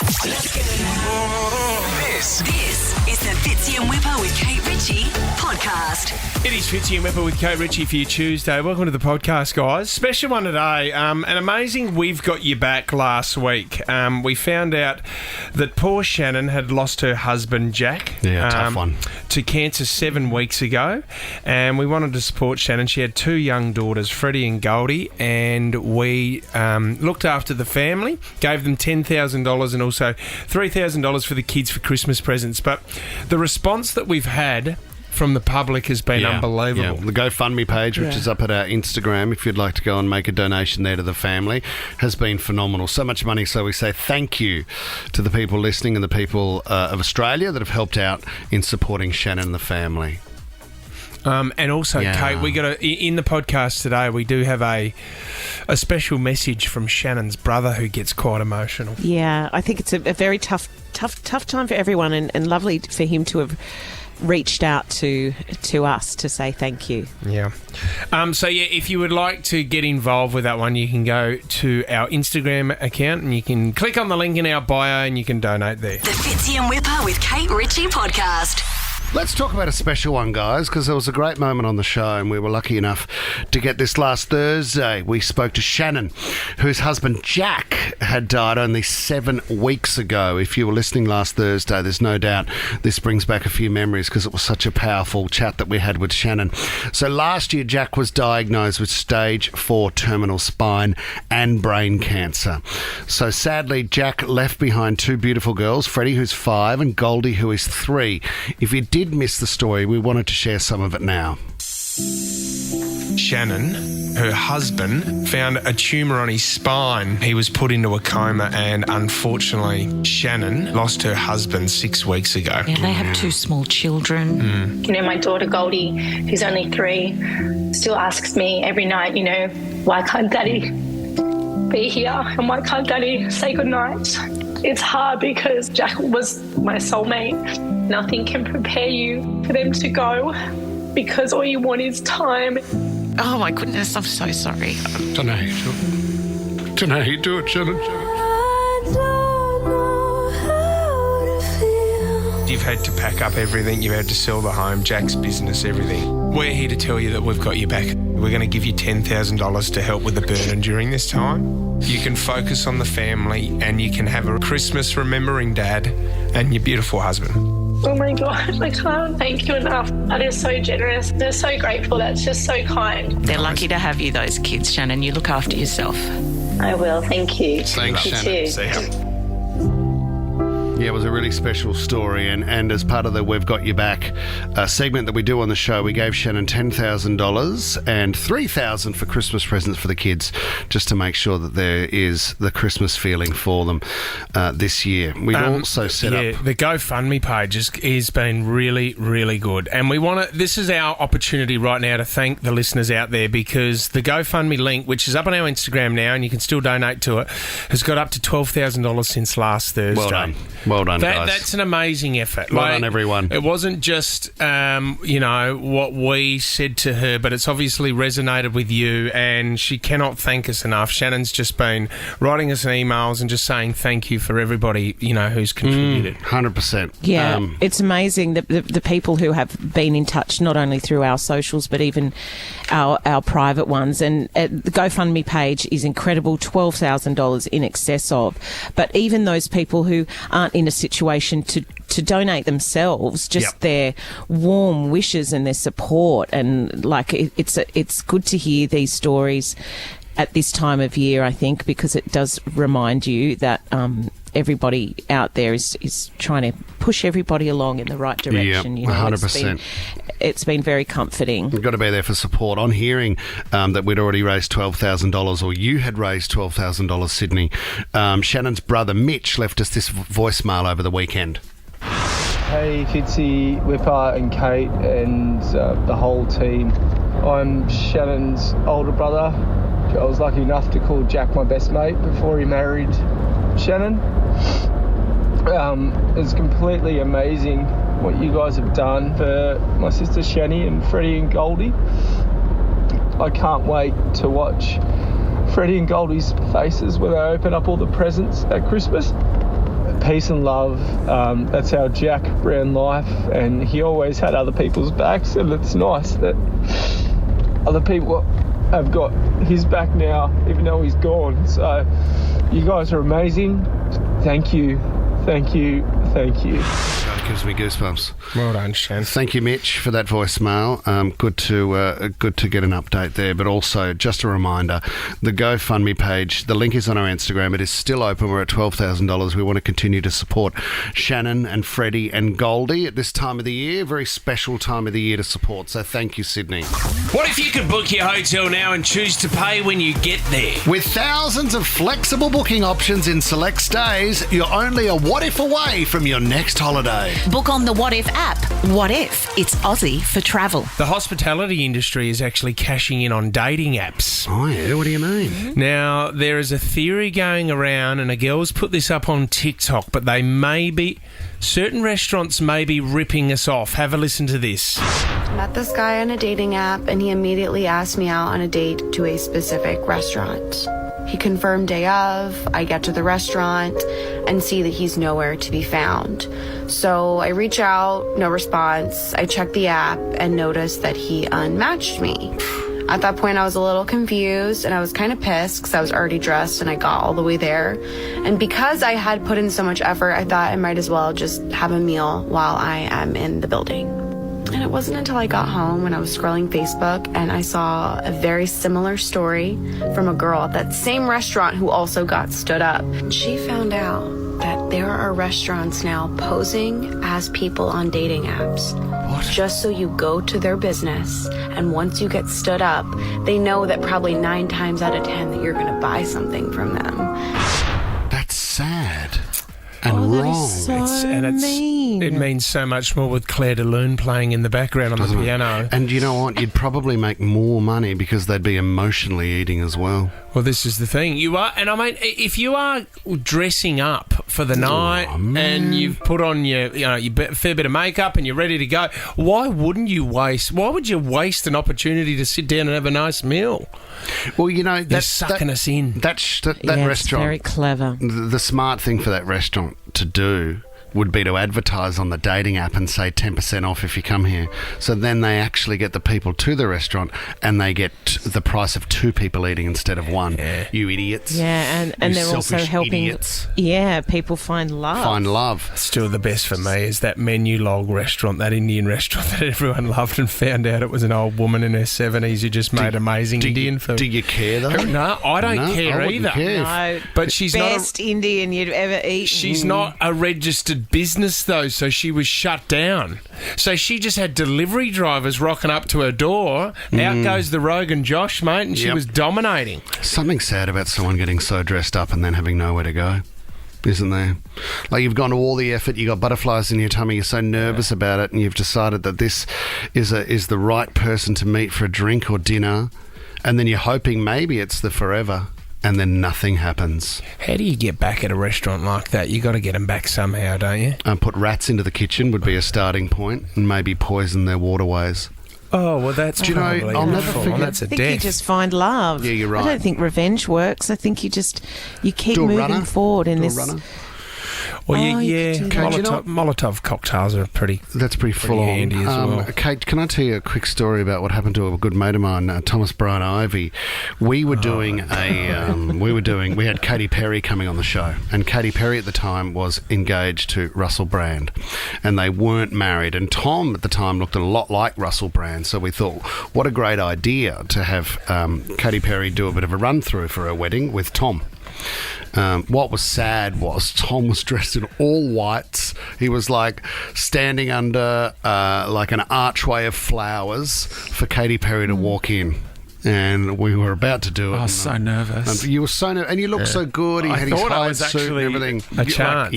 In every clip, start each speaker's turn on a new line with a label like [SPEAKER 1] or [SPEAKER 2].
[SPEAKER 1] This is the Fitzy and Whipper with Kate Ritchie podcast.
[SPEAKER 2] It is Fitzy and Whipper with Kate Ritchie for your Tuesday. Welcome to the podcast, guys. Special one today. An amazing We've Got You Back last week. We found out that poor Shannon had lost her husband, Jack.
[SPEAKER 3] Yeah, tough one.
[SPEAKER 2] To cancer 7 weeks ago. And we wanted to support Shannon. She had 2 young daughters, Freddie and Goldie, and we looked after the family, gave them $10,000 and also $3,000 for the kids for Christmas presents. But the response that we've had from the public has been unbelievable.
[SPEAKER 3] Yeah. The GoFundMe page, which is up at our Instagram, if you'd like to go and make a donation there to the family, has been phenomenal. So much money, so we say thank you to the people listening and the people of Australia that have helped out in supporting Shannon and the family.
[SPEAKER 2] And also, Kate, we got in the podcast today, we do have a special message from Shannon's brother who gets quite emotional.
[SPEAKER 4] Yeah, I think it's a very tough time for everyone, and lovely for him to have reached out to us to say thank you.
[SPEAKER 2] Yeah. If you would like to get involved with that one, you can go to our Instagram account and you can click on the link in our bio and you can donate there.
[SPEAKER 1] The Fitzy and Whipper with Kate Ritchie podcast.
[SPEAKER 3] Let's talk about a special one, guys, because there was a great moment on the show and we were lucky enough to get this last Thursday. We spoke to Shannon, whose husband Jack had died only 7 weeks ago. If you were listening last Thursday, there's no doubt this brings back a few memories because it was such a powerful chat that we had with Shannon. So last year, Jack was diagnosed with stage 4 terminal spine and brain cancer. So sadly, Jack left behind 2 beautiful girls, Freddie, who's 5, and Goldie, who is 3. If you did miss the story, we wanted to share some of it now.
[SPEAKER 2] Shannon, her husband, found a tumour on his spine. He was put into a coma and unfortunately Shannon lost her husband 6 weeks ago.
[SPEAKER 5] Yeah, they have 2 small children.
[SPEAKER 6] You know, my daughter Goldie, who's only 3, still asks me every night, you know, why can't Daddy be here and why can't Daddy say goodnight? It's hard because Jack was my soulmate. Nothing can prepare you for them to go because all you want is time.
[SPEAKER 5] Oh my goodness, I'm so sorry.
[SPEAKER 3] Don't know how you do it, Shannon.
[SPEAKER 2] You've had to pack up everything. You've had to sell the home, Jack's business, everything. We're here to tell you that we've got you back. We're going to give you $10,000 to help with the burden during this time. You can focus on the family and you can have a Christmas remembering Dad and your beautiful husband.
[SPEAKER 6] Oh my God, I can't thank you enough. That is so generous. They're so grateful. That's just so kind.
[SPEAKER 5] They're lucky to have you, those kids, Shannon. You look after yourself.
[SPEAKER 6] I will, thank you.
[SPEAKER 3] Thanks,
[SPEAKER 6] you
[SPEAKER 3] Shannon.
[SPEAKER 6] too.
[SPEAKER 2] See you.
[SPEAKER 3] Yeah, it was a really special story, and as part of the We've Got You Back segment that we do on the show, we gave Shannon $10,000 and $3,000 for Christmas presents for the kids, just to make sure that there is the Christmas feeling for them this year. We've also set up...
[SPEAKER 2] the GoFundMe page has been really, really good, and we want to... This is our opportunity right now to thank the listeners out there, because the GoFundMe link, which is up on our Instagram now, and you can still donate to it, has got up to $12,000 since last Thursday.
[SPEAKER 3] Well done, guys.
[SPEAKER 2] That's an amazing effort.
[SPEAKER 3] Well done, everyone.
[SPEAKER 2] It wasn't just, what we said to her, but it's obviously resonated with you, and she cannot thank us enough. Shannon's just been writing us emails and just saying thank you for everybody, who's contributed.
[SPEAKER 3] 100%.
[SPEAKER 4] Yeah, it's amazing the people who have been in touch, not only through our socials, but even our private ones. And the GoFundMe page is incredible, $12,000 in excess of. But even those people who aren't in a situation to donate themselves, just their warm wishes and their support, and it's good to hear these stories at this time of year, I think, because it does remind you that everybody out there is trying to push everybody along in the right direction.
[SPEAKER 3] Yeah, 100%.
[SPEAKER 4] It's been very comforting.
[SPEAKER 3] We've got to be there for support. On hearing that we'd already raised $12,000, or you had raised $12,000, Sydney, Shannon's brother Mitch left us this voicemail over the weekend.
[SPEAKER 7] Hey Fitzy, Whipper and Kate and the whole team. I'm Shannon's older brother. I was lucky enough to call Jack my best mate before he married Shannon. It's completely amazing what you guys have done for my sister Shanny and Freddie and Goldie. I can't wait to watch Freddie and Goldie's faces when they open up all the presents at Christmas. peace and love. That's how Jack ran life, and he always had other people's backs, and it's nice that other people have got his back now, even though he's gone. So you guys are amazing. Thank you. Thank you. Thank you.
[SPEAKER 3] That gives me goosebumps.
[SPEAKER 2] Well done, Shan.
[SPEAKER 3] Thank you, Mitch, for that voicemail. Good to get an update there. But also, just a reminder, the GoFundMe page, the link is on our Instagram. It is still open. We're at $12,000. We want to continue to support Shannon and Freddie and Goldie at this time of the year. Very special time of the year to support. So thank you, Sydney.
[SPEAKER 2] What if you could book your hotel now and choose to pay when you get there?
[SPEAKER 3] With thousands of flexible booking options in select stays, you're only a what if away from your next holiday.
[SPEAKER 8] Book on the What If app. What if it's Aussie for travel?
[SPEAKER 2] The hospitality industry is actually cashing in on dating apps.
[SPEAKER 3] Oh, yeah? What do you mean?
[SPEAKER 2] Now, there is a theory going around, and a girl's put this up on TikTok, but certain restaurants may be ripping us off. Have a listen to this.
[SPEAKER 9] Met this guy on a dating app, and he immediately asked me out on a date to a specific restaurant. He confirmed day of. I get to the restaurant and see that he's nowhere to be found. So I reach out, no response. I check the app and notice that he unmatched me. At that point, I was a little confused and I was kind of pissed because I was already dressed and I got all the way there. And because I had put in so much effort, I thought I might as well just have a meal while I am in the building. And it wasn't until I got home when I was scrolling Facebook and I saw a very similar story from a girl at that same restaurant who also got stood up. She found out that there are restaurants now posing as people on dating apps. What? Just so you go to their business, and once you get stood up, they know that probably 9 times out of 10 that you're going to buy something from them.
[SPEAKER 3] That's sad. And
[SPEAKER 4] that
[SPEAKER 3] wrong.
[SPEAKER 4] is so mean.
[SPEAKER 2] It means so much more with Claire de Lune playing in the background on the piano.
[SPEAKER 3] And you know what? You'd probably make more money because they'd be emotionally eating as well.
[SPEAKER 2] Well, this is the thing. You are, and I mean, if you are dressing up for the night and you've put on your fair bit of makeup and you're ready to go, why would you waste an opportunity to sit down and have a nice meal?
[SPEAKER 3] Well, you know,
[SPEAKER 2] They're sucking us in.
[SPEAKER 3] That restaurant,
[SPEAKER 4] it's very clever.
[SPEAKER 3] The smart thing for that restaurant to do would be to advertise on the dating app and say 10% off if you come here. So then they actually get the people to the restaurant and they get the price of 2 people eating instead of 1. Yeah. You idiots.
[SPEAKER 4] Yeah, and they're also helping people find love.
[SPEAKER 2] Still the best for me is that Menu Log restaurant, that Indian restaurant that everyone loved and found out it was an old woman in her 70s who just made amazing Indian food.
[SPEAKER 3] Do you care though?
[SPEAKER 2] No, I don't care either.
[SPEAKER 3] Care.
[SPEAKER 4] No,
[SPEAKER 2] but she's
[SPEAKER 4] best Indian you'd ever eat.
[SPEAKER 2] She's not a registered business though, so she was shut down. So she just had delivery drivers rocking up to her door. Out goes the Rogan Josh, mate, and she was dominating.
[SPEAKER 3] Something sad about someone getting so dressed up and then having nowhere to go, isn't there? Like, you've gone to all the effort, you got butterflies in your tummy, you're so nervous about it, and you've decided that this is the right person to meet for a drink or dinner, and then you're hoping maybe it's the forever. And then nothing happens.
[SPEAKER 2] How do you get back at a restaurant like that? You got to get them back somehow, don't you?
[SPEAKER 3] Put rats into the kitchen would be a starting point, and maybe poison their waterways.
[SPEAKER 2] Oh, well, that's probably
[SPEAKER 3] I'll never forget.
[SPEAKER 2] That's a
[SPEAKER 4] I think
[SPEAKER 2] death.
[SPEAKER 4] you just find love.
[SPEAKER 3] Yeah, you're right.
[SPEAKER 4] I don't think revenge works. I think you keep moving forward in this.
[SPEAKER 3] Runner.
[SPEAKER 2] Well,
[SPEAKER 3] Kate,
[SPEAKER 2] Molotov cocktails are pretty
[SPEAKER 3] full on.
[SPEAKER 2] handy as well.
[SPEAKER 3] Kate, can I tell you a quick story about what happened to a good mate of mine, Thomas Brian Ivey? We were doing we had Katy Perry coming on the show, and Katy Perry at the time was engaged to Russell Brand, and they weren't married. And Tom at the time looked a lot like Russell Brand, so we thought, what a great idea to have Katy Perry do a bit of a run through for her wedding with Tom. What was sad was Tom was dressed in all whites. He was like standing under like an archway of flowers for Katy Perry to walk in. And we were about to do it.
[SPEAKER 10] I was so nervous.
[SPEAKER 3] You were so nervous. And you looked so good. He had his high suit and everything.
[SPEAKER 2] A chance.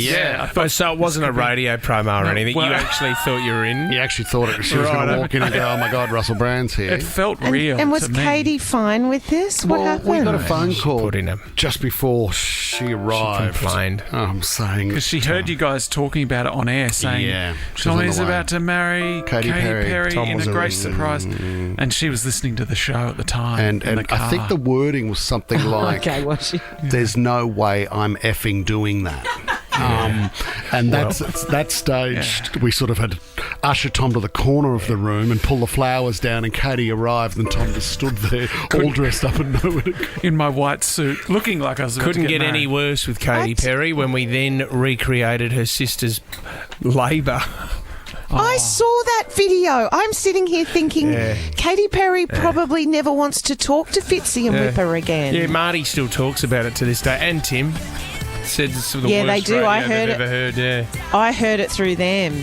[SPEAKER 2] So it wasn't a radio promo or anything. You actually thought you were in?
[SPEAKER 3] You actually thought she was going to walk in and go, oh my God, Russell Brand's here.
[SPEAKER 10] It felt real.
[SPEAKER 4] And was
[SPEAKER 10] to me.
[SPEAKER 4] Katie fine with this? What happened?
[SPEAKER 3] We got a phone call
[SPEAKER 2] put in him.
[SPEAKER 3] just before she arrived.
[SPEAKER 2] She complained.
[SPEAKER 3] I'm saying.
[SPEAKER 10] Because she heard you guys talking about it on air, saying Tommy's about to marry Katy Perry in a great surprise. And she was listening to the show at the time.
[SPEAKER 3] And I think the wording was something like,
[SPEAKER 4] Okay, was she?
[SPEAKER 3] there's no way I'm effing doing that. And that's at that stage, we sort of had to usher Tom to the corner of the room and pull the flowers down, and Katie arrived, and Tom just stood there all dressed up and nowhere to go.
[SPEAKER 10] In my white suit, looking like I was about
[SPEAKER 2] Couldn't
[SPEAKER 10] to
[SPEAKER 2] get
[SPEAKER 10] married.
[SPEAKER 2] any worse with Katy Perry when we then recreated her sister's labour.
[SPEAKER 4] I saw that video. I'm sitting here thinking Katy Perry probably never wants to talk to Fitzy and Whipper again.
[SPEAKER 2] Yeah, Marty still talks about it to this day, and Tim said it's the worst
[SPEAKER 4] they do.
[SPEAKER 2] radio
[SPEAKER 4] I heard
[SPEAKER 2] they've ever heard.
[SPEAKER 4] I heard it through them.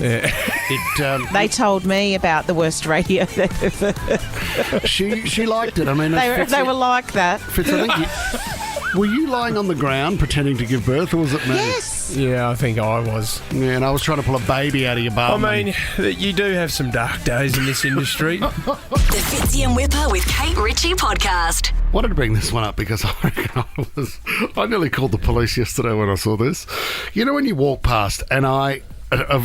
[SPEAKER 4] They told me about the worst radio they've ever heard.
[SPEAKER 3] She liked it. I mean,
[SPEAKER 4] They were like that.
[SPEAKER 3] Fitz, I think were you lying on the ground pretending to give birth, or was it me?
[SPEAKER 4] Yes.
[SPEAKER 2] Yeah, I think I was.
[SPEAKER 3] Yeah, and I was trying to pull a baby out of your bum.
[SPEAKER 2] I mean, you do have some dark days in this industry.
[SPEAKER 1] The Fitzy and Whipper with Kate Ritchie podcast.
[SPEAKER 3] Wanted to bring this one up because I nearly called the police yesterday when I saw this. You know, when you walk past and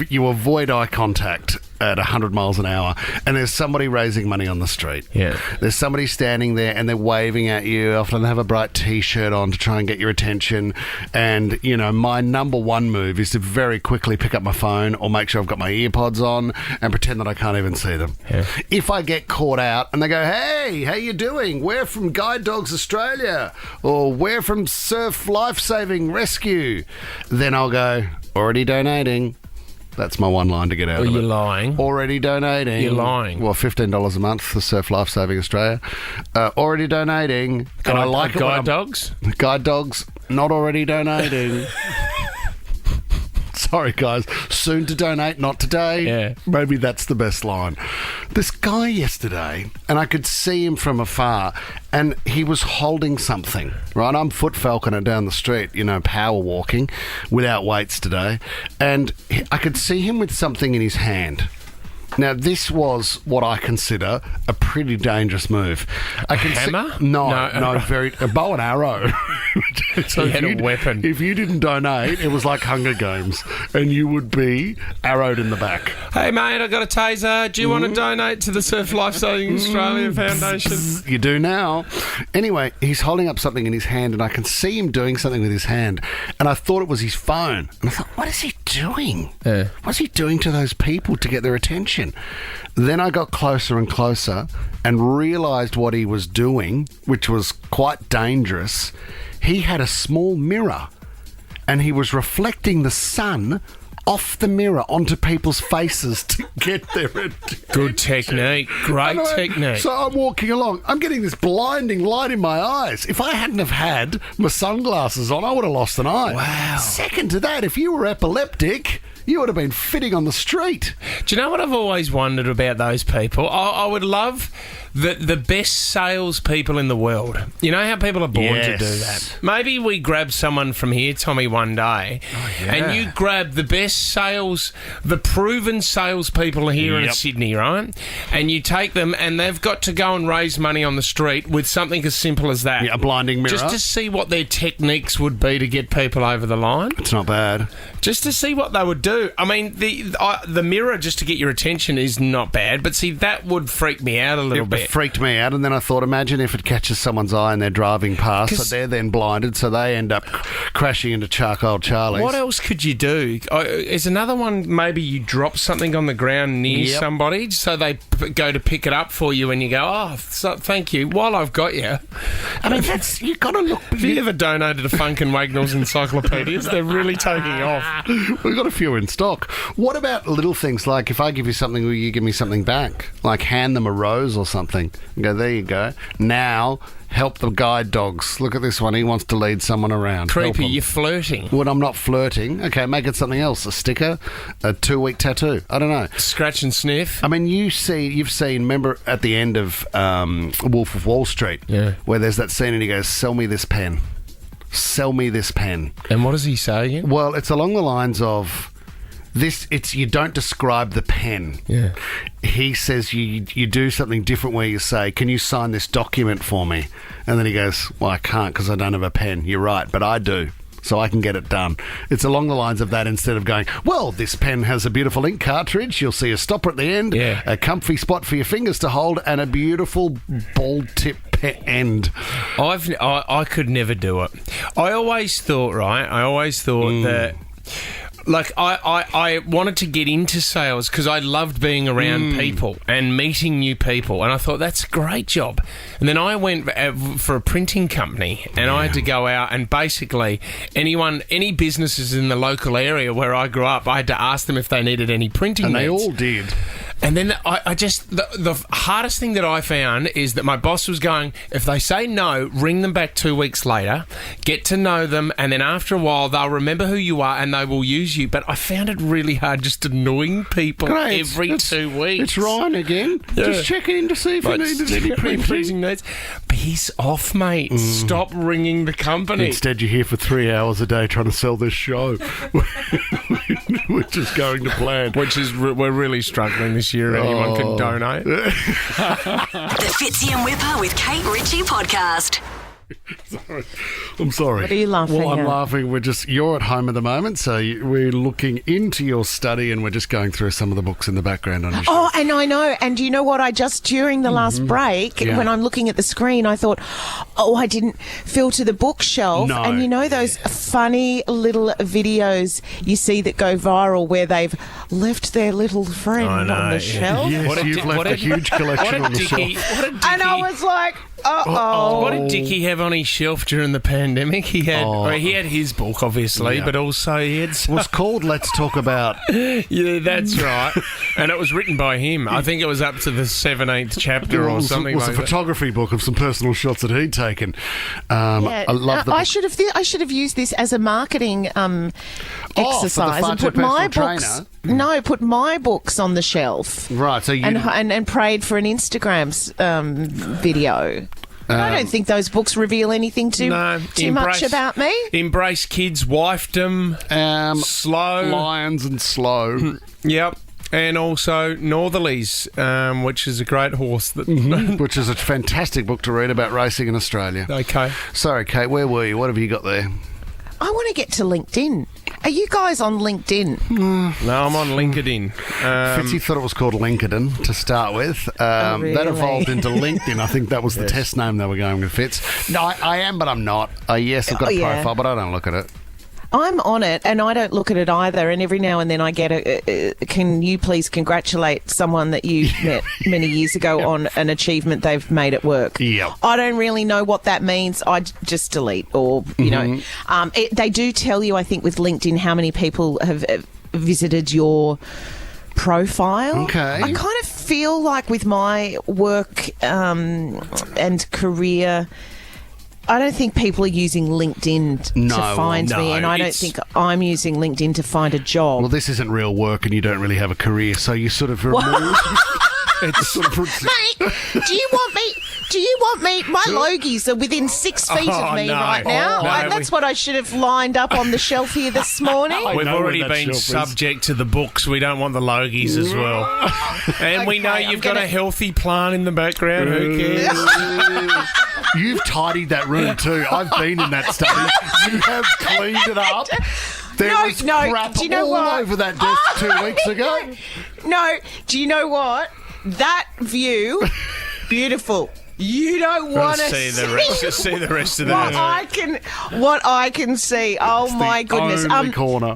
[SPEAKER 3] you avoid eye contact at 100 miles an hour, and there's somebody raising money on the street.
[SPEAKER 2] Yeah.
[SPEAKER 3] There's somebody standing there and they're waving at you. Often they have a bright T-shirt on to try and get your attention. And, you know, my number one move is to very quickly pick up my phone or make sure I've got my earpods on and pretend that I can't even see them.
[SPEAKER 2] Yeah.
[SPEAKER 3] If I get caught out and they go, "Hey, how you doing? We're from Guide Dogs Australia," or "We're from Surf Lifesaving Rescue," then I'll go, "Already donating." That's my one line to get out of it.
[SPEAKER 2] You're lying.
[SPEAKER 3] Already donating.
[SPEAKER 2] You're lying.
[SPEAKER 3] Well, $15 a month for Surf Lifesaving Australia. Already donating. And I like
[SPEAKER 2] Guide Dogs?
[SPEAKER 3] Guide Dogs, not already donating. Sorry, guys. Soon to donate, not today.
[SPEAKER 2] Yeah.
[SPEAKER 3] Maybe that's the best line. This guy yesterday, and I could see him from afar, and he was holding something, right? I'm foot falconer down the street, you know, power walking without weights today, and I could see him with something in his hand. Now, this was what I consider a pretty dangerous move.
[SPEAKER 2] A hammer?
[SPEAKER 3] No, very a bow and arrow.
[SPEAKER 2] So he had a weapon.
[SPEAKER 3] If you didn't donate, it was like Hunger Games, and you would be arrowed in the back.
[SPEAKER 2] Hey, mate, I got a taser. Do you want to donate to the Surf Lifesaving Australia Foundation?
[SPEAKER 3] You do now. Anyway, he's holding up something in his hand, and I can see him doing something with his hand, and I thought it was his phone. And I thought, what is he doing? What's he doing to those people to get their attention? Then I got closer and closer and realised what he was doing, which was quite dangerous. He had a small mirror and he was reflecting the sun off the mirror onto people's faces to get their attention.
[SPEAKER 2] Good technique. Great technique.
[SPEAKER 3] So I'm walking along. I'm getting this blinding light in my eyes. If I hadn't have had my sunglasses on, I would have lost an eye.
[SPEAKER 2] Wow.
[SPEAKER 3] Second to that, if you were epileptic, you would have been fitting on the street.
[SPEAKER 2] Do you know what I've always wondered about those people? I would love the best salespeople in the world. You know how people are born to do that? Maybe we grab someone from here, Tommy, one day, and you grab the best the proven salespeople here in Sydney, right? And you take them and they've got to go and raise money on the street with something as simple as that.
[SPEAKER 3] Yeah, a blinding mirror.
[SPEAKER 2] Just to see what their techniques would be to get people over the line.
[SPEAKER 3] It's not bad.
[SPEAKER 2] Just to see what they would do. I mean, the mirror just to get your attention is not bad, but see, that would freak me out a little bit.
[SPEAKER 3] It freaked me out, and then I thought, imagine if it catches someone's eye and they're driving past, so they're then blinded, so they end up crashing into Charcoal Charlie's.
[SPEAKER 2] What else could you do? Is another one, maybe you drop something on the ground near somebody, so they go to pick it up for you, and you go, "Oh, thank you," while I've got you.
[SPEAKER 3] I mean, you've got to look...
[SPEAKER 2] Have you ever donated to Funk and Wagnall's encyclopedias? They're really taking off.
[SPEAKER 3] We've got a few in stock. What about little things like if I give you something, will you give me something back? Like hand them a rose or something. And go, there you go. Now, help the guide dogs. Look at this one. He wants to lead someone around.
[SPEAKER 2] Creepy, you're flirting.
[SPEAKER 3] Well, I'm not flirting. Okay, make it something else. A sticker, a 2-week tattoo. I don't know.
[SPEAKER 2] Scratch and sniff.
[SPEAKER 3] I mean, you've seen, remember at the end of Wolf of Wall Street, where there's that scene and he goes, "Sell me this pen. Sell me this pen."
[SPEAKER 2] And what does he say again?
[SPEAKER 3] Well, it's along the lines of, you don't describe the pen.
[SPEAKER 2] Yeah.
[SPEAKER 3] He says you do something different where you say, "Can you sign this document for me?" And then he goes, "Well, I can't because I don't have a pen." You're right, but I do, so I can get it done. It's along the lines of that instead of going, "Well, this pen has a beautiful ink cartridge. You'll see a stopper at the end, a comfy spot for your fingers to hold, and a beautiful ball tip end."
[SPEAKER 2] I could never do it. I always thought that like I wanted to get into sales because I loved being around people and meeting new people, and I thought that's a great job. And then I went for a printing company, and I had to go out and basically any businesses in the local area where I grew up, I had to ask them if they needed any printing
[SPEAKER 3] and
[SPEAKER 2] needs.
[SPEAKER 3] They all did.
[SPEAKER 2] And then I just, the hardest thing that I found is that my boss was going, if they say no, ring them back 2 weeks later, get to know them, and then after a while they'll remember who you are and they will use you. But I found it really hard just annoying people every 2 weeks.
[SPEAKER 3] It's Ryan again. Yeah. Just checking in to see if you needed any printing needs.
[SPEAKER 2] Piss off, mate. Stop ringing the company.
[SPEAKER 3] Instead, you're here for 3 hours a day trying to sell this show, which is going to plan.
[SPEAKER 2] We're really struggling this year. Anyone can donate.
[SPEAKER 1] The Fitzy and Whipper with Kate Ritchie podcast.
[SPEAKER 3] I'm sorry.
[SPEAKER 4] What are you laughing
[SPEAKER 3] Well, I'm
[SPEAKER 4] at?
[SPEAKER 3] laughing. You're at home at the moment, so we're looking into your study and we're just going through some of the books in the background on your show.
[SPEAKER 4] Oh, and I know. And you know what? during the last break, when I'm looking at the screen, I thought, I didn't filter the bookshelf.
[SPEAKER 3] No.
[SPEAKER 4] And you know those funny little videos you see that go viral where they've left their little friend on the shelf?
[SPEAKER 3] Yes, you've left a huge collection on the shelf.
[SPEAKER 4] And I was like, uh-oh.
[SPEAKER 2] What did Dickie have on his shelf during the pandemic? He had his book, obviously, but also he had...
[SPEAKER 3] It was called Let's Talk About...
[SPEAKER 2] Yeah, that's right. And it was written by him. I think it was up to the 17th chapter or something like that.
[SPEAKER 3] It was a photography book of some personal shots that he'd taken. I love the...
[SPEAKER 4] I should have used this as a marketing exercise and put my books... No, put my books on the shelf.
[SPEAKER 3] Right, so you...
[SPEAKER 4] And prayed for an Instagram video. I don't think those books reveal anything too much about me.
[SPEAKER 2] Embrace Kids, Wifedom, Slow.
[SPEAKER 3] Lions and Slow.
[SPEAKER 2] Yep. And also Northerlies, which is a great horse.
[SPEAKER 3] Which is a fantastic book to read about racing in Australia.
[SPEAKER 2] Okay.
[SPEAKER 3] Sorry, Kate, where were you? What have you got there?
[SPEAKER 4] I want to get to LinkedIn. Are you guys on LinkedIn?
[SPEAKER 2] No, I'm on LinkedIn.
[SPEAKER 3] Fitzy thought it was called LinkedIn to start with.
[SPEAKER 4] Really?
[SPEAKER 3] That evolved into LinkedIn. I think that was the test name they were going with, Fitz. No, I am, but I'm not. Yes, I've got a profile, but I don't look at it.
[SPEAKER 4] I'm on it, and I don't look at it either. And every now and then I get can you please congratulate someone that you met many years ago on an achievement they've made at work?
[SPEAKER 3] Yep.
[SPEAKER 4] I don't really know what that means. I just delete, or, you know. They do tell you, I think, with LinkedIn how many people have visited your profile.
[SPEAKER 3] Okay.
[SPEAKER 4] I kind of feel like with my work and career... I don't think people are using LinkedIn to find me, and I don't think I'm using LinkedIn to find a job.
[SPEAKER 3] Well, this isn't real work, and you don't really have a career, so you sort of remove...
[SPEAKER 4] Mate, do you want me? My Logies are within 6 feet of me right now. That's what I should have lined up on the shelf here this morning.
[SPEAKER 2] We've already been subject to the books. We don't want the Logies as well. And we know you've got a healthy plant in the background. Who cares?
[SPEAKER 3] You've tidied that room too. I've been in that study. You have cleaned it up. There was crap all over that desk 2 weeks ago.
[SPEAKER 4] No, do you know what? That view, beautiful. You don't want to see
[SPEAKER 2] the rest of
[SPEAKER 4] what I can see. Oh,
[SPEAKER 3] it's
[SPEAKER 4] my goodness!
[SPEAKER 3] Only corner.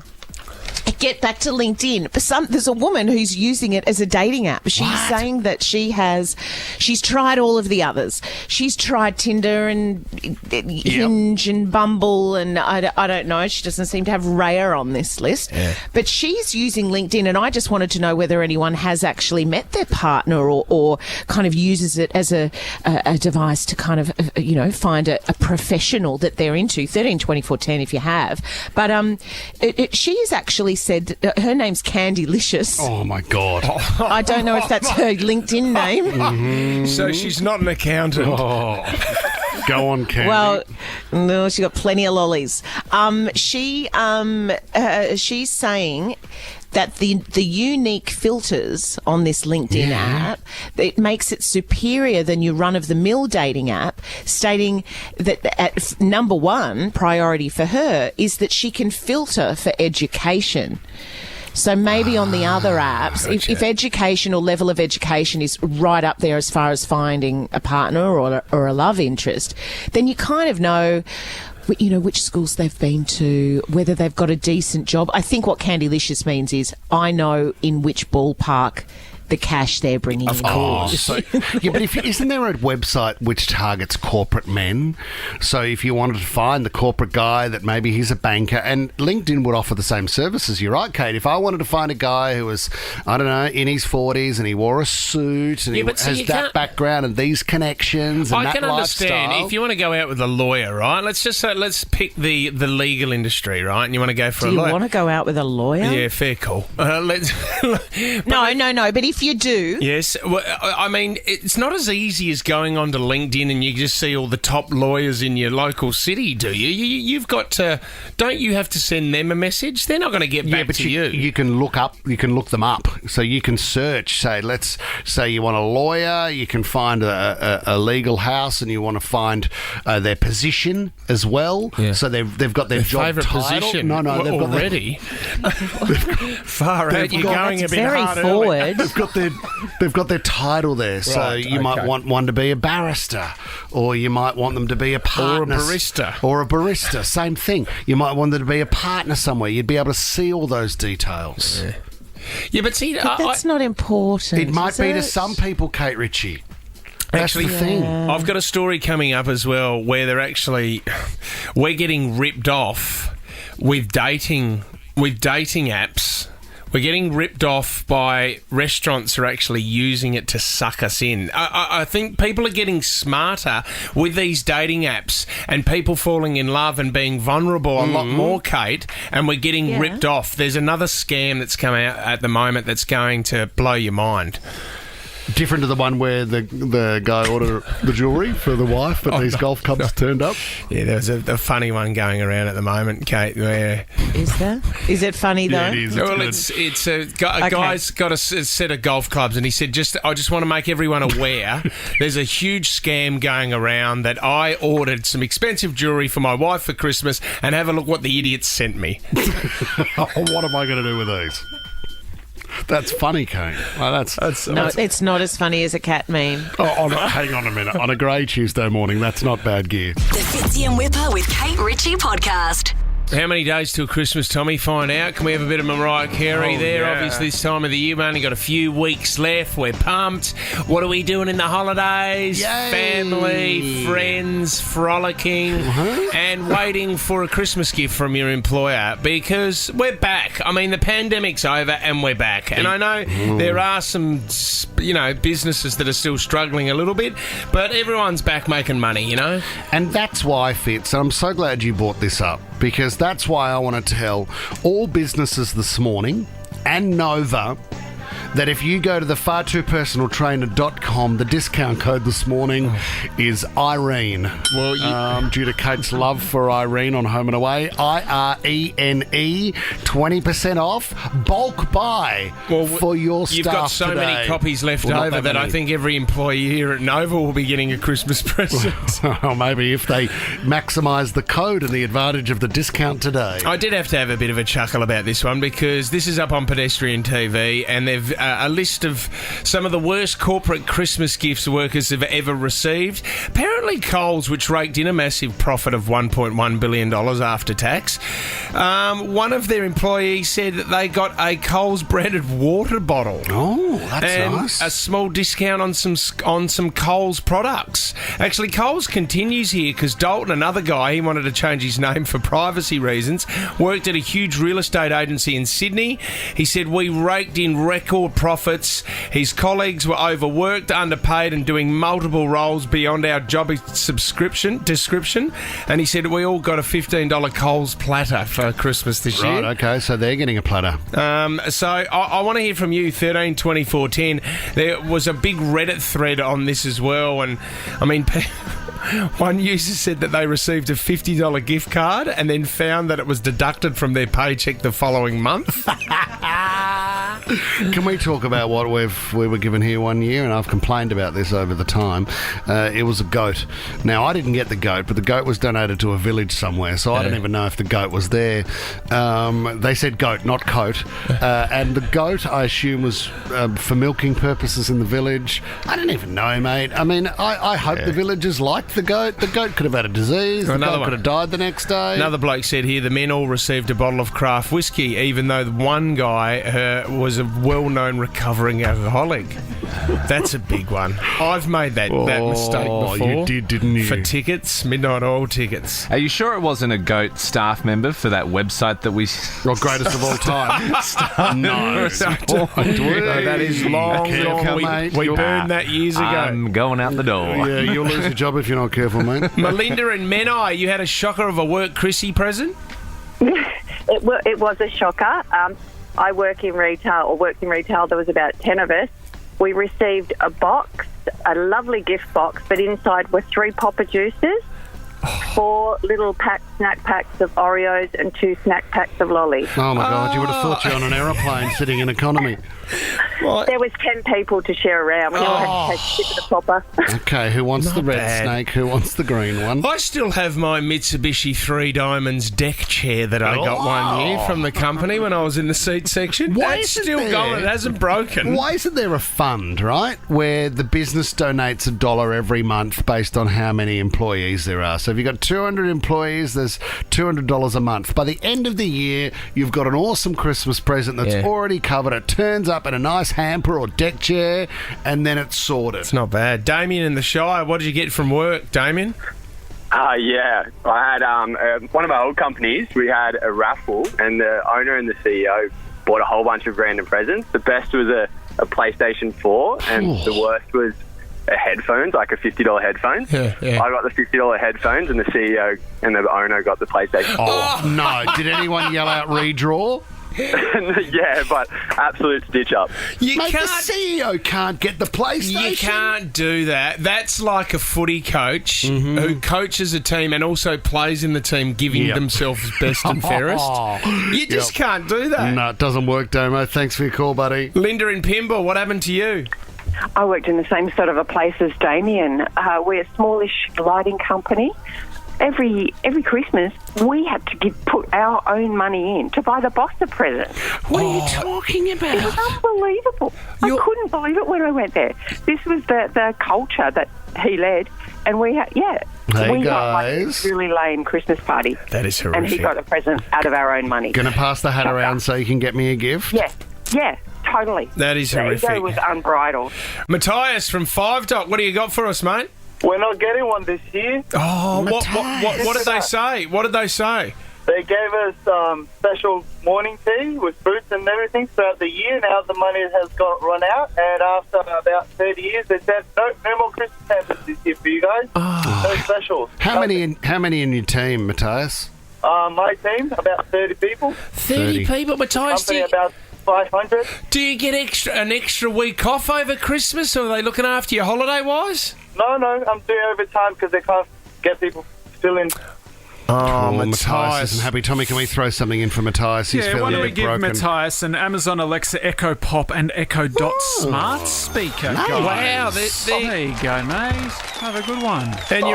[SPEAKER 4] Get back to LinkedIn. There's a woman who's using it as a dating app. She's saying that she's tried all of the others. She's tried Tinder and Hinge and Bumble, and I don't know. She doesn't seem to have Raya on this list. Yeah. But she's using LinkedIn, and I just wanted to know whether anyone has actually met their partner or kind of uses it as a device to kind of, find a professional that they're into. 13 24 10 if you have. But she is actually said her name's Candylicious.
[SPEAKER 3] Oh my God!
[SPEAKER 4] I don't know if that's her LinkedIn name.
[SPEAKER 2] Mm-hmm. So she's not an accountant.
[SPEAKER 3] Go on, Candy.
[SPEAKER 4] Well, no, she got plenty of lollies. She's saying that the unique filters on this LinkedIn app, it makes it superior than your run-of-the-mill dating app, stating that at number one priority for her is that she can filter for education. So maybe on the other apps, if education or level of education is right up there as far as finding a partner or a love interest, then you kind of know which schools they've been to, whether they've got a decent job. I think what Candylicious means is I know in which ballpark the cash they're bringing in.
[SPEAKER 3] Of course. So, yeah, but isn't there a website which targets corporate men? So if you wanted to find the corporate guy that maybe he's a banker, and LinkedIn would offer the same services. You're right, Kate. If I wanted to find a guy who was, I don't know, in his 40s and he wore a suit and he has that background and these connections and
[SPEAKER 2] I
[SPEAKER 3] that
[SPEAKER 2] can understand
[SPEAKER 3] lifestyle.
[SPEAKER 2] if you want to go out with a lawyer, right? Let's just say, let's pick the legal industry, right? And you want to go for a lawyer.
[SPEAKER 4] Do you want to go out with a lawyer?
[SPEAKER 2] Yeah, fair call.
[SPEAKER 4] No. But if you do...
[SPEAKER 2] Yes. Well, I mean, it's not as easy as going onto LinkedIn and you just see all the top lawyers in your local city, do you? You've got to... Don't you have to send them a message? They're not going to get back to you.
[SPEAKER 3] You can look them up. So you can search, let's say you want a lawyer, you can find a legal house and you want to find their position as well.
[SPEAKER 2] Yeah.
[SPEAKER 3] So they've got their job
[SPEAKER 2] favourite
[SPEAKER 3] title.
[SPEAKER 2] Position.
[SPEAKER 3] No, they've got
[SPEAKER 2] already. Far out. You're going a bit
[SPEAKER 4] very
[SPEAKER 2] hard
[SPEAKER 4] forward.
[SPEAKER 3] They've got their title there. So
[SPEAKER 2] Right,
[SPEAKER 3] you might want one to be a barrister, or you might want them to be a partner. Or a barista. Same thing. You might want them to be a partner somewhere. You'd be able to see all those details.
[SPEAKER 2] Yeah, but see...
[SPEAKER 4] that's not important.
[SPEAKER 3] It might be to some people, Kate Ritchie. That's
[SPEAKER 2] Actually,
[SPEAKER 3] the thing.
[SPEAKER 2] I've got a story coming up as well where we're getting ripped off with dating apps. We're getting ripped off by restaurants who are actually using it to suck us in. I think people are getting smarter with these dating apps and people falling in love and being vulnerable a lot more, Kate, and we're getting ripped off. There's another scam that's come out at the moment that's going to blow your mind.
[SPEAKER 3] Different to the one where the guy ordered the jewellery for the wife, but these golf clubs turned up.
[SPEAKER 2] Yeah, there's a funny one going around at the moment, Kate. Where
[SPEAKER 4] is there? Is it funny though?
[SPEAKER 3] Yeah, it is.
[SPEAKER 2] Well, it's a guy's got a set of golf clubs, and he said, I just want to make everyone aware. There's a huge scam going around that I ordered some expensive jewellery for my wife for Christmas, and have a look what the idiots sent me.
[SPEAKER 3] What am I going to do with these? That's funny, Kate. Well,
[SPEAKER 4] it's not as funny as a cat meme.
[SPEAKER 3] Hang on a minute. On a grey Tuesday morning, that's not bad gear.
[SPEAKER 1] The Fitzy and Whipper with Kate Ritchie podcast.
[SPEAKER 2] How many days till Christmas, Tommy? Find out. Can we have a bit of Mariah Carey there?
[SPEAKER 3] Yeah.
[SPEAKER 2] Obviously, this time of the year, we've only got a few weeks left. We're pumped. What are we doing in the holidays?
[SPEAKER 3] Yay.
[SPEAKER 2] Family, friends, frolicking, and waiting for a Christmas gift from your employer because we're back. I mean, the pandemic's over and we're back. And I know there are some, businesses that are still struggling a little bit, but everyone's back making money,
[SPEAKER 3] And that's why, Fitz, and I'm so glad you brought this up, because that's why I want to tell all businesses this morning and Nova that if you go to the fartoopersonaltrainer.com, the discount code this morning is Irene. Well, due to Kate's love for Irene on Home and Away, IRENE, 20% off, bulk buy for your staff.
[SPEAKER 2] You've got so
[SPEAKER 3] today.
[SPEAKER 2] many copies left over that I think every employee here at Nova will be getting a Christmas present.
[SPEAKER 3] Well, maybe if they maximise the code and the advantage of the discount today.
[SPEAKER 2] I did have to have a bit of a chuckle about this one because this is up on Pedestrian TV and they've a list of some of the worst corporate Christmas gifts workers have ever received. Apparently Coles, which raked in a massive profit of $1.1 billion after tax, one of their employees said that they got a Coles branded water bottle.
[SPEAKER 3] Oh, that's
[SPEAKER 2] and
[SPEAKER 3] nice.
[SPEAKER 2] A small discount on some Coles products. Actually, Coles continues here because Dalton, another guy, he wanted to change his name for privacy reasons, worked at a huge real estate agency in Sydney. He said, we raked in record profits. His colleagues were overworked, underpaid and doing multiple roles beyond our job description. And he said we all got a $15 Coles platter for Christmas this year.
[SPEAKER 3] Right, okay, so they're getting a platter.
[SPEAKER 2] So I want to hear from you, 13 24 10. There was a big Reddit thread on this as well, and I mean... One user said that they received a $50 gift card and then found that it was deducted from their paycheck the following month.
[SPEAKER 3] Can we talk about what we were given here one year, and I've complained about this over the time. It was a goat. Now, I didn't get the goat, but the goat was donated to a village somewhere, so I don't even know if the goat was there. They said goat, not coat. And the goat, I assume, was for milking purposes in the village. I don't even know, mate. I mean, I hope the villagers liked the goat. The goat could have had a disease. The goat could have died the next day.
[SPEAKER 2] Another bloke said here, the men all received a bottle of craft whiskey, even though the one guy was a well-known recovering alcoholic. That's a big one. I've made that mistake before.
[SPEAKER 3] You did, didn't you?
[SPEAKER 2] For tickets, midnight oil tickets.
[SPEAKER 11] Are you sure it wasn't a goat staff member for that website that we...
[SPEAKER 3] Well, greatest of all time. No,
[SPEAKER 2] that is long gone. We burned that years ago.
[SPEAKER 11] I'm going out the door.
[SPEAKER 3] Yeah, you'll lose your job if you're not careful, mate.
[SPEAKER 2] Melinda and Menai, you had a shocker of a work Chrissy present?
[SPEAKER 12] It was a shocker. I worked in retail. There was about 10 of us. We received a box, a lovely gift box, but inside were 3 Popper juices, 4 little snack packs of Oreos, and 2 snack packs of lollies.
[SPEAKER 3] Oh, my God. You would have thought you were on an aeroplane sitting in economy.
[SPEAKER 2] What?
[SPEAKER 12] There was 10 people to share around. We all had to take a sip of the Popper.
[SPEAKER 3] Okay, who wants the red snake? Who wants the green one?
[SPEAKER 2] I still have my Mitsubishi 3 Diamonds deck chair that I got one year from the company when I was in the seat section. It's still going. It hasn't broken.
[SPEAKER 3] Why isn't there a fund, right, where the business donates $1 every month based on how many employees there are? So if you've got 200 employees, there's $200 a month. By the end of the year, you've got an awesome Christmas present that's already covered. It turns up in a nice hamper or deck chair, and then it's sorted.
[SPEAKER 2] It's not bad. Damien in the Shire, what did you get from work, Damien?
[SPEAKER 13] Yeah, I had one of my old companies. We had a raffle, and the owner and the CEO bought a whole bunch of random presents. The best was a PlayStation 4, and the worst was a headphones, like a $50 headphone. I got the $50 headphones, and the CEO and the owner got the PlayStation 4.
[SPEAKER 3] Oh, no. Did anyone yell out redraw?
[SPEAKER 13] Yeah, but absolute stitch up.
[SPEAKER 3] The CEO can't get the PlayStation.
[SPEAKER 2] You can't do that. That's like a footy coach who coaches a team and also plays in the team, giving themselves best and fairest. You just can't do that.
[SPEAKER 3] No, it doesn't work, Damo. Thanks for your call, buddy.
[SPEAKER 2] Linda in Pymble, what happened to you?
[SPEAKER 14] I worked in the same sort of a place as Damien. We're a smallish lighting company. Every Christmas, we had to put our own money in to buy the boss a present.
[SPEAKER 3] What are you talking about?
[SPEAKER 14] It was unbelievable. I couldn't believe it when I went there. This was the culture that he led, and we had, we got like a really lame Christmas party.
[SPEAKER 2] That is horrific.
[SPEAKER 14] And he got a present out of our own money.
[SPEAKER 3] Going to pass the hat around so you can get me a gift?
[SPEAKER 14] Yeah, totally.
[SPEAKER 2] That is horrific.
[SPEAKER 14] The ego was unbridled.
[SPEAKER 2] Matthias from 5 Dock, what do you got for us, mate?
[SPEAKER 15] We're not getting one this year.
[SPEAKER 2] Oh, what did they say? What did they say?
[SPEAKER 15] They gave us special morning tea with fruits and everything throughout the year. Now the money has run out, and after about 30 years, they said, no more Christmas hampers this year for you guys. No specials.
[SPEAKER 3] How many in your team, Matthias?
[SPEAKER 15] My team, about 30 people.
[SPEAKER 2] 30 people, Matthias.
[SPEAKER 15] Company, about 500.
[SPEAKER 2] Do you get an extra week off over Christmas, or are they looking after you holiday-wise?
[SPEAKER 15] No, I'm doing overtime because they can't get people still in.
[SPEAKER 3] Oh, Matthias isn't happy. Tommy, can we throw something in for Matthias? He's feeling
[SPEAKER 10] why don't
[SPEAKER 3] a
[SPEAKER 10] we
[SPEAKER 3] bit
[SPEAKER 10] give
[SPEAKER 3] broken.
[SPEAKER 10] Matthias an Amazon Alexa Echo Pop and Echo Dot smart speaker?
[SPEAKER 3] Nice.
[SPEAKER 10] Wow, there you go, mate. Have a good one.
[SPEAKER 2] And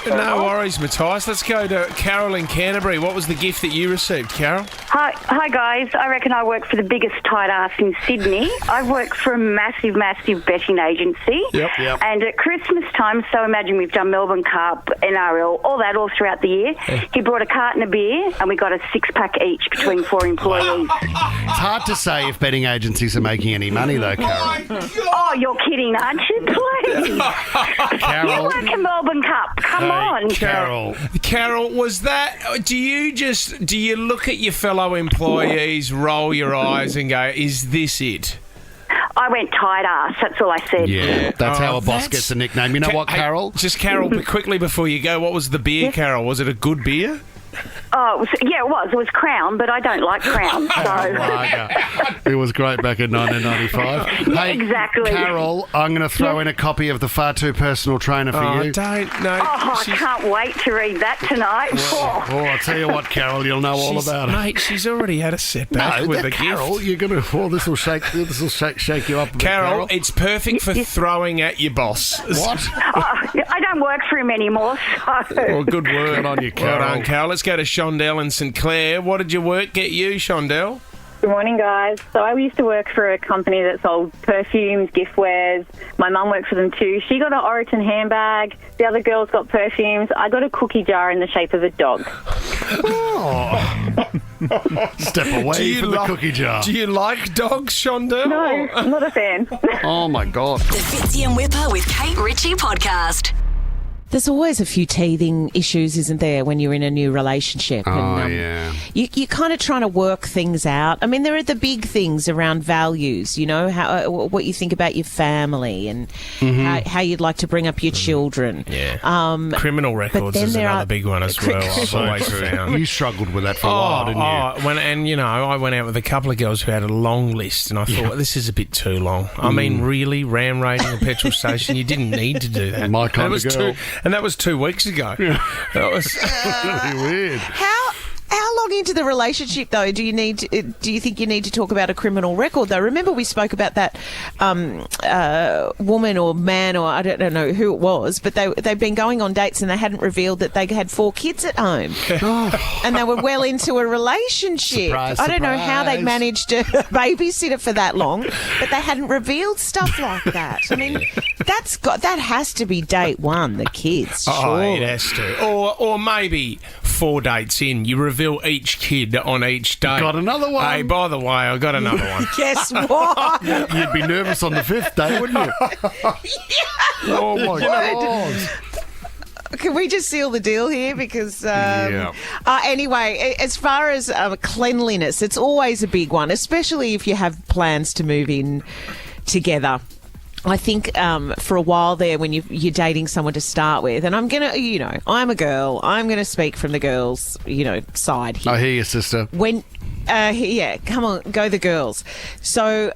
[SPEAKER 2] no worries, Matthias. Let's go to Carol in Canterbury. What was the gift that you received, Carol?
[SPEAKER 16] Hi guys. I reckon I work for the biggest tight ass in Sydney. I work for a massive betting agency.
[SPEAKER 3] Yep.
[SPEAKER 16] And at Christmas time, so imagine we've done Melbourne Cup, NRL, all throughout the year. He brought a carton of beer and we got a 6-pack each between 4 employees.
[SPEAKER 3] It's hard to say if betting agencies are making any money, though, Carol.
[SPEAKER 16] Oh, you're kidding, aren't you? Please.
[SPEAKER 3] Carol.
[SPEAKER 16] You work in Melbourne Cup. Come on.
[SPEAKER 2] Carol, was that... Do you look at your fellow employees, roll your eyes and go, is this it?
[SPEAKER 16] I went tight ass. That's all I said.
[SPEAKER 3] Yeah, that's how a boss gets a nickname. You know what, Carol?
[SPEAKER 2] Carol, quickly before you go, what was the beer, Carol? Was it a good beer?
[SPEAKER 16] Oh, it was Crown, but I don't like Crown. So.
[SPEAKER 3] It was great back in 1995.
[SPEAKER 16] Yeah,
[SPEAKER 3] Hey,
[SPEAKER 16] exactly.
[SPEAKER 3] Carol, I'm going to throw in a copy of the Far Too Personal Trainer for you.
[SPEAKER 2] Don't. No.
[SPEAKER 16] Oh, I can't wait to read that tonight.
[SPEAKER 3] Oh, I'll tell you what, Carol, you'll know all about it.
[SPEAKER 2] Mate, she's already had a setback with a
[SPEAKER 3] Carol,
[SPEAKER 2] gift.
[SPEAKER 3] you're going to... Oh, this will shake you up a bit,
[SPEAKER 2] Carol, it's perfect for throwing at your boss.
[SPEAKER 3] What?
[SPEAKER 16] I don't work for him anymore, so...
[SPEAKER 2] Well, good work.
[SPEAKER 3] Good on you, Carol.
[SPEAKER 2] Well done, Carol. Let's go to Shondell and St Clair. What did your work get you, Shondell?
[SPEAKER 17] Good morning, guys. So I used to work for a company that sold perfumes, gift wares. My mum worked for them too. She got an Oriton handbag. The other girls got perfumes. I got a cookie jar in the shape of a dog.
[SPEAKER 3] Oh. Step away from the cookie jar.
[SPEAKER 2] Do you like dogs, Shondell?
[SPEAKER 17] No, I'm not a fan.
[SPEAKER 3] Oh, my God.
[SPEAKER 1] The Fitzy and Whipper with Kate Ritchie podcast.
[SPEAKER 4] There's always a few teething issues, isn't there, when you're in a new relationship?
[SPEAKER 3] Yeah.
[SPEAKER 4] You're kind of trying to work things out. I mean, there are the big things around values, you know, how what you think about your family and how you'd like to bring up your children.
[SPEAKER 2] Yeah. Criminal records is another big one as well. I've always found.
[SPEAKER 3] You struggled with that for a while, didn't you?
[SPEAKER 2] I went out with a couple of girls who had a long list, and I thought, this is a bit too long. I mean, really, ram raiding a petrol station, you didn't need to do that.
[SPEAKER 3] My kind of girl.
[SPEAKER 2] And that was 2 weeks ago.
[SPEAKER 3] Yeah.
[SPEAKER 2] That was
[SPEAKER 3] really weird.
[SPEAKER 4] How long into the relationship, though, do you think you need to talk about a criminal record, though? Remember we spoke about that woman or man, or I don't know who it was, but they'd been going on dates and they hadn't revealed that they had 4 kids at home. And they were well into a relationship.
[SPEAKER 3] Surprise,
[SPEAKER 4] I don't know how
[SPEAKER 3] surprise.
[SPEAKER 4] they'd managed to babysit it for that long, but they hadn't revealed stuff like that. I mean, that has to be date one, the kids.
[SPEAKER 2] Oh,
[SPEAKER 4] sure.
[SPEAKER 2] it has to. Or maybe 4 dates in, you reveal each kid on each date.
[SPEAKER 3] Got another one.
[SPEAKER 2] Hey, by the way, I got another one.
[SPEAKER 4] Guess what?
[SPEAKER 3] You'd be nervous on the 5th day, wouldn't you? Oh, my God.
[SPEAKER 4] Can we just seal the deal here? Because, anyway, as far as cleanliness, it's always a big one, especially if you have plans to move in together. I think for a while there when you're dating someone to start with, and I'm going to, I'm a girl, I'm going to speak from the girls, side here.
[SPEAKER 3] I hear you, sister.
[SPEAKER 4] Come on, go the girls. So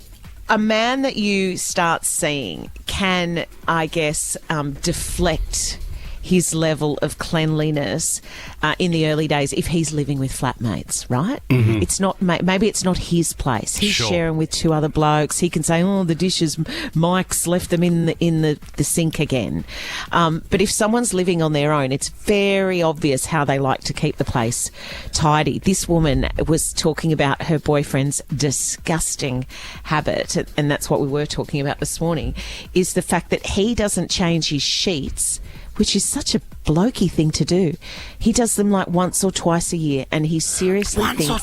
[SPEAKER 4] a man that you start seeing can, I guess, deflect his level of cleanliness in the early days if he's living with flatmates, right?
[SPEAKER 3] Mm-hmm.
[SPEAKER 4] It's not, maybe it's not his place. He's sharing with 2 other blokes. He can say, "Oh, the dishes, Mike's left them in the sink again." But if someone's living on their own, it's very obvious how they like to keep the place tidy. This woman was talking about her boyfriend's disgusting habit, and that's what we were talking about this morning, is the fact that he doesn't change his sheets, which is such a blokey thing to do. He does them like once or twice a year, and he seriously thinks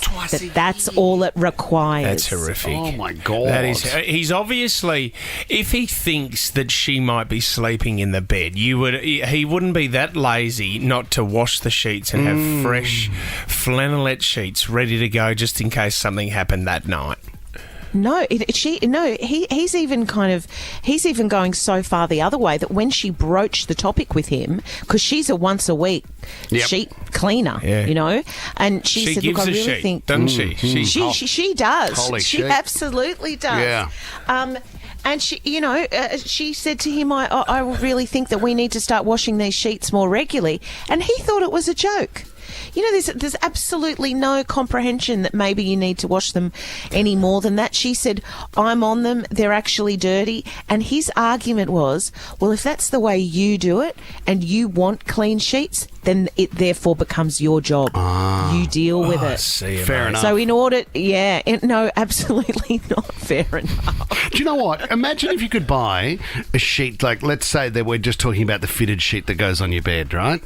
[SPEAKER 4] that's all it requires.
[SPEAKER 2] That's horrific.
[SPEAKER 3] Oh, my God.
[SPEAKER 2] That is. He's obviously, if he thinks that she might be sleeping in the bed, he wouldn't be that lazy not to wash the sheets and have fresh flannelette sheets ready to go just in case something happened that night.
[SPEAKER 4] No, he's even going so far the other way that when she broached the topic with him, because she's a once a week sheet cleaner, and she said,
[SPEAKER 2] gives
[SPEAKER 4] "Look, I
[SPEAKER 2] a
[SPEAKER 4] really
[SPEAKER 2] sheet,
[SPEAKER 4] think
[SPEAKER 2] doesn't she?
[SPEAKER 4] She does.
[SPEAKER 3] Holy
[SPEAKER 4] she
[SPEAKER 3] sheet.
[SPEAKER 4] absolutely does."
[SPEAKER 3] Yeah.
[SPEAKER 4] And she, she said to him, I really think that we need to start washing these sheets more regularly, and he thought it was a joke. There's absolutely no comprehension that maybe you need to wash them any more than that. She said, "I'm on them, they're actually dirty." And his argument was, well, if that's the way you do it and you want clean sheets, then it therefore becomes your job. You deal with it.
[SPEAKER 3] Fair enough.
[SPEAKER 4] So no, absolutely not fair enough.
[SPEAKER 3] Do you know what? Imagine if you could buy a sheet, like, let's say that we're just talking about the fitted sheet that goes on your bed, right?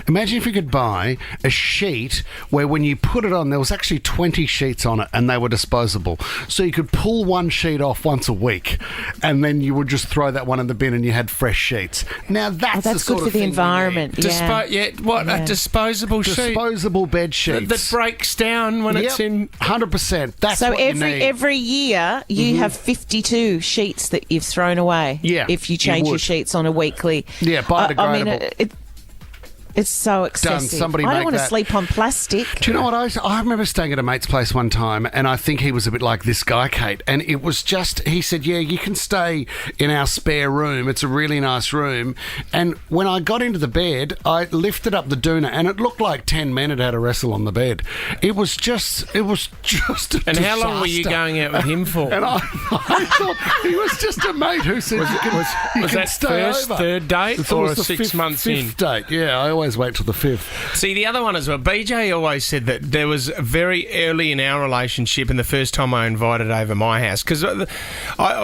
[SPEAKER 3] Imagine if you could buy a sheet where when you put it on, there was actually 20 sheets on it and they were disposable. So you could pull one sheet off once a week and then you would just throw that one in the bin and you had fresh sheets. Now that's the sort
[SPEAKER 4] good
[SPEAKER 3] of
[SPEAKER 4] for the
[SPEAKER 3] thing
[SPEAKER 4] environment.
[SPEAKER 2] A disposable sheet?
[SPEAKER 3] Disposable bed sheets.
[SPEAKER 2] That breaks down when it's in...
[SPEAKER 3] 100%. That's
[SPEAKER 4] so
[SPEAKER 3] what you need.
[SPEAKER 4] every year you have 52 sheets that you've thrown away.
[SPEAKER 3] Yeah,
[SPEAKER 4] if you change your sheets on a weekly.
[SPEAKER 3] Yeah, biodegradable.
[SPEAKER 4] It's so excessive.
[SPEAKER 3] Somebody
[SPEAKER 4] I don't
[SPEAKER 3] make
[SPEAKER 4] want to
[SPEAKER 3] that.
[SPEAKER 4] sleep on plastic.
[SPEAKER 3] Do you know what? I remember staying at a mate's place one time, and I think he was a bit like this guy, Kate, and it was just, he said, yeah, you can stay in our spare room. It's a really nice room. And when I got into the bed, I lifted up the doona, and it looked like 10 men had a wrestle on the bed. It was just a
[SPEAKER 2] And
[SPEAKER 3] disaster.
[SPEAKER 2] how long were you going out with him for?
[SPEAKER 3] And I thought he was just a mate who said,
[SPEAKER 2] was that first, third date, or 6 months in?
[SPEAKER 3] Fifth date, yeah. I always wait till the fifth.
[SPEAKER 2] See, the other one as well, BJ always said that there was very early in our relationship and the first time I invited over my house, because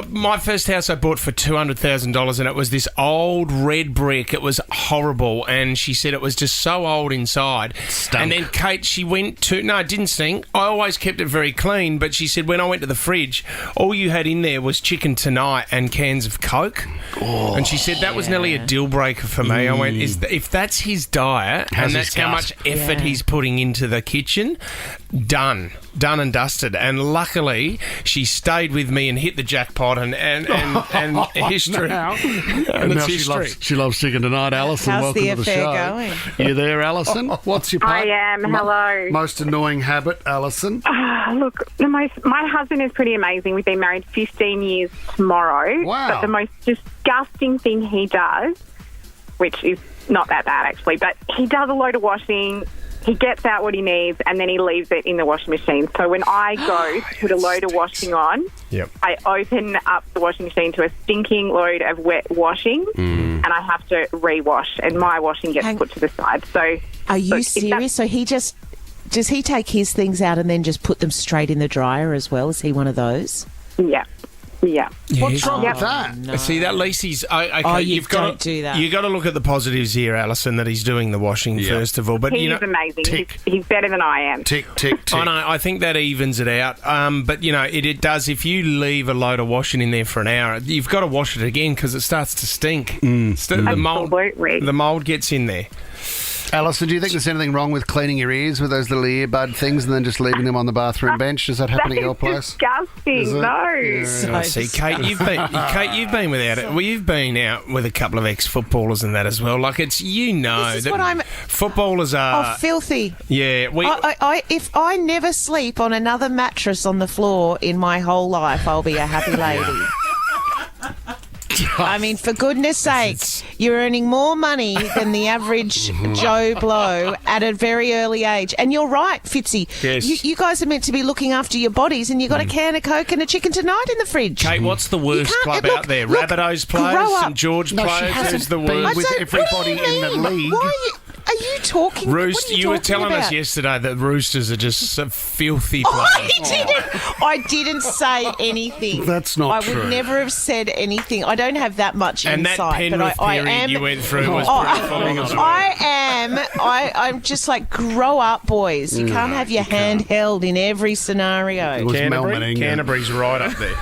[SPEAKER 2] my first house I bought for $200,000 and it was this old red brick. It was horrible, and she said it was just so old inside.
[SPEAKER 3] Stunk.
[SPEAKER 2] And then Kate, she went to... No, it didn't stink. I always kept it very clean, but she said when I went to the fridge, all you had in there was chicken tonight and cans of Coke.
[SPEAKER 3] Oh,
[SPEAKER 2] and she said that was nearly a deal breaker for me. I went, if that's his diet and that's how much effort he's putting into the kitchen, done and dusted. And luckily, she stayed with me and hit the jackpot, and history. And it's history.
[SPEAKER 3] She loves chicken tonight, Alison.
[SPEAKER 4] How's
[SPEAKER 3] welcome
[SPEAKER 4] the
[SPEAKER 3] to the
[SPEAKER 4] affair
[SPEAKER 3] show.
[SPEAKER 4] going?
[SPEAKER 3] You there, Alison? What's your
[SPEAKER 18] I am. Hello.
[SPEAKER 3] most annoying habit, Alison?
[SPEAKER 18] Look, my husband is pretty amazing. We've been married 15 years tomorrow.
[SPEAKER 3] Wow.
[SPEAKER 18] But the most disgusting thing he does, which is not that bad actually, but he does a load of washing. He gets out what he needs and then he leaves it in the washing machine. So when I go to put a load of washing on, I open up the washing machine to a stinking load of wet washing and I have to re-wash and my washing gets put to the side. So,
[SPEAKER 4] are you serious? So does he take his things out and then just put them straight in the dryer as well? Is he one of those?
[SPEAKER 18] Yeah.
[SPEAKER 3] What's wrong with that?
[SPEAKER 2] No. See, that least he's...
[SPEAKER 4] you've got to do that.
[SPEAKER 2] You've got to look at the positives here, Alison, that he's doing the washing first of all. But
[SPEAKER 18] he is amazing. He's better than I am.
[SPEAKER 3] Tick, tick, tick.
[SPEAKER 2] I know. I think that evens it out. But, it does. If you leave a load of washing in there for an hour, you've got to wash it again because it starts to stink. The mould gets in there.
[SPEAKER 3] Alison, do you think there's anything wrong with cleaning your ears with those little earbud things and then just leaving them on the bathroom bench? Does that happen at your place?
[SPEAKER 18] Disgusting. No.
[SPEAKER 3] Yeah.
[SPEAKER 2] See, Kate, you've been without it. Well, you've been out with a couple of ex-footballers and that as well. Like, it's,
[SPEAKER 4] This is what I'm...
[SPEAKER 2] footballers are...
[SPEAKER 4] Oh, filthy.
[SPEAKER 2] Yeah.
[SPEAKER 4] If I never sleep on another mattress on the floor in my whole life, I'll be a happy lady. I mean, for goodness sakes, you're earning more money than the average Joe Blow at a very early age. And you're right, Fitzy.
[SPEAKER 2] Yes.
[SPEAKER 4] You guys are meant to be looking after your bodies, and you've got a can of Coke and a chicken tonight in the fridge.
[SPEAKER 2] Kate, what's the worst club out there? Rabbitohs players, St George players? Who's the worst?
[SPEAKER 3] With everybody in the league.
[SPEAKER 4] Are you talking?
[SPEAKER 2] You were telling us yesterday that Roosters are just some filthy players.
[SPEAKER 4] I didn't say anything.
[SPEAKER 3] That's not true.
[SPEAKER 4] I would never have said anything. I don't have that much
[SPEAKER 2] and
[SPEAKER 4] insight.
[SPEAKER 2] And that Penrith period you went through was pretty full.
[SPEAKER 4] I'm just like, grow up, boys. You can't have your hand held in every scenario.
[SPEAKER 2] Canterbury's right up there.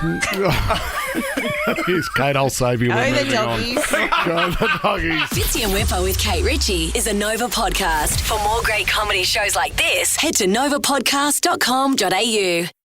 [SPEAKER 3] Here's Kate, I'll save you.
[SPEAKER 4] Go the doggies.
[SPEAKER 3] Go the doggies.
[SPEAKER 1] Fitzy and Whipper with Kate Ritchie is a Nova podcast. For more great comedy shows like this, head to novapodcast.com.au.